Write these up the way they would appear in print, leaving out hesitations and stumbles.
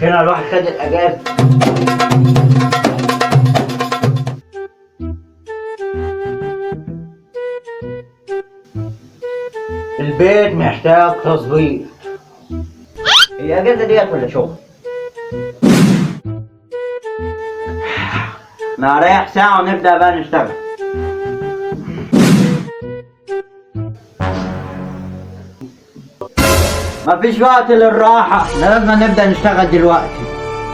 هنا الواحد خد الاجازه. البيت محتاج تظبيط. الاجازه ديت ولا شغل؟ نريح ساعه ونبدا بقى نشتغل. مفيش وقت للراحه، لازم نبدا نشتغل دلوقتي.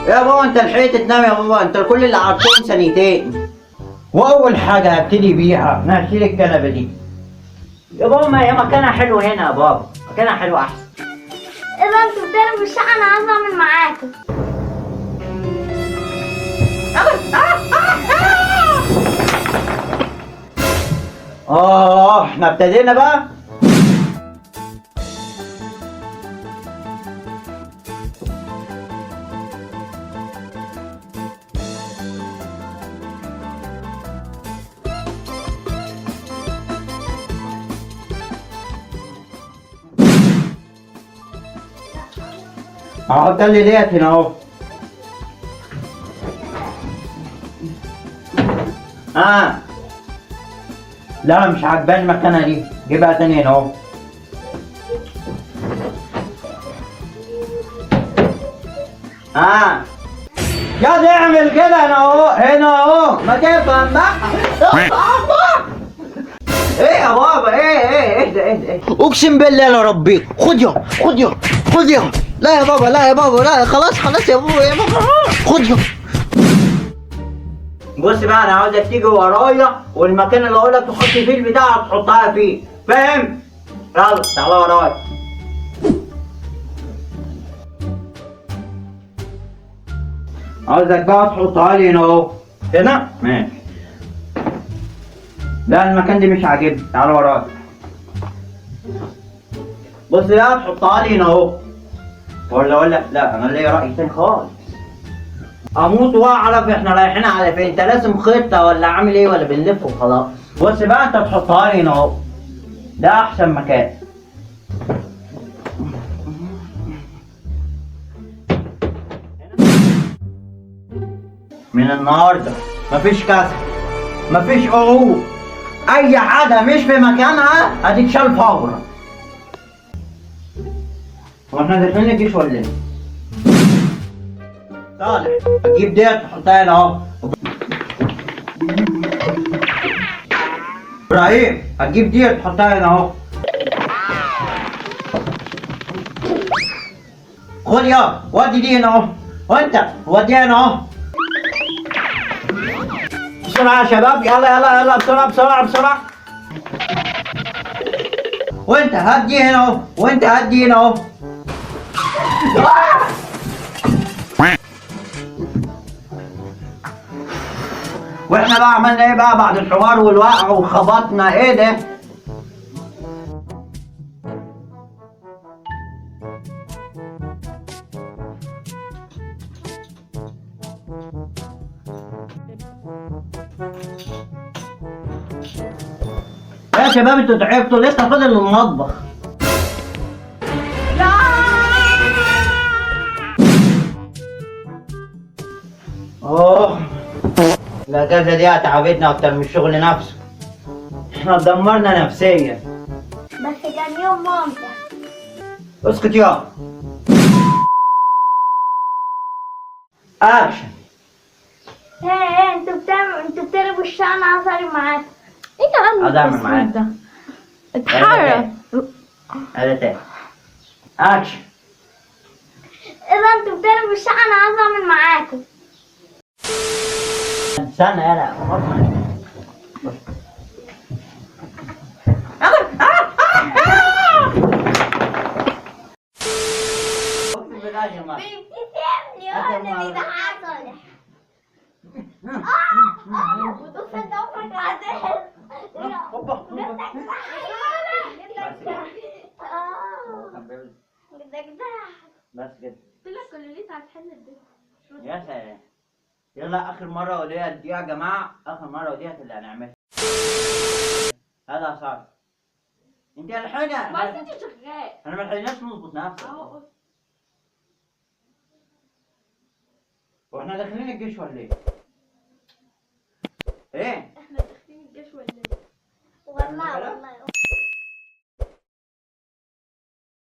يا بابا انت لحقت تنام يا بابا؟ انت كل اللي قعدتهم ثانيتين. واول حاجه هبتدي بيها انا هشيل الكنبه دي. يا بابا ما هي مكانها حلو هنا يا بابا، مكانها حلو احسن. اذا انتوا بتعرفوا الشقه انا عايزه اعمل معاكم. احنا ابتدينا بقى. احط لي ديت هنا اهو. لا مش عجباني مكانها دي، جيبها تاني هنا اهو. يا دي اعمل كده هنا اهو، هنا اهو، ما تفهم بقى. ايه يا بابا؟ ايه اقسم بالله لا ربيك. خد يا خد يا. لا يا بابا، لا يا بابا، لا خلاص يا بابا خد يا. بص بقى انا عاوزك تيجي ورايا، والمكان اللي اقولك تحط فيه البتاعه تحطها فيه، فاهم؟ يلا تعالى ورايا. عاوزك بقى تحطها لي هنا اهو. هنا؟ ماشي. لا المكان ده مش عاجبني، تعالى ورايا. بص بقى تحطها لي هنا اهو. ولا اقول لك لا انا ليا راي تاني خالص. اموت واعرف احنا رايحين على فين. انت لازم خطه ولا عامل ايه ولا بنلف وخلاص؟ بص بقى انت تحطها لي هنا اهو. ده احسن مكان. من النهارده مفيش كسر، مفيش قعود، اي حاجه مش في مكانها هتتشال فورا. هو احنا داخلين الجيش ولا ايه؟ صالح هتجيب ديت تحطها هنا اهو. ابراهيم هتجيب ديت تحطها هنا اهو. خد يا ودي دي هنا اهو، وانت وديها هنا اهو. بسرعة يا شباب، يلا بسرعة. وانت هدي هنا اهو، وانت هدي هنا اهو. واحنا بقى عملنا ايه بقى بعد الحوار والوقع وخبطنا ايه ده؟ يا شباب انتوا تعبتوا، لسه فاضل المطبخ. لا الاجازه دي تعبتنا اكتر من الشغل نفسه. احنا اتدمرنا نفسيا. بس كان يوم ممتع. اسكت يا اكشن. ايه انتوا بتعرفوا الشقه انا عايزه اعمل معاكم. ايه كمان هعمل معاك. اتحرك. هذا تاني اكشن. اذا انتوا بتعرفوا الشقه انا عايزه اعمل معاكم. استنى يلا بتسيبني وانا بيضحكني. وانت عمرك عدل. بس كده. قلت لك كلوليت هتحل الدنيا. يا سلام. يلا اخر مره وديت دي يا جماعه، اخر مره وديت اللي هنعملها. هذا صعب. انت الحقنا. بس انت شغال. احنا ما لحقناش نظبط نفسك. اهو. واحنا داخلين الجيش ولا ايه؟ ايه؟ احنا داخلين الجيش ولا ايه؟ والله والله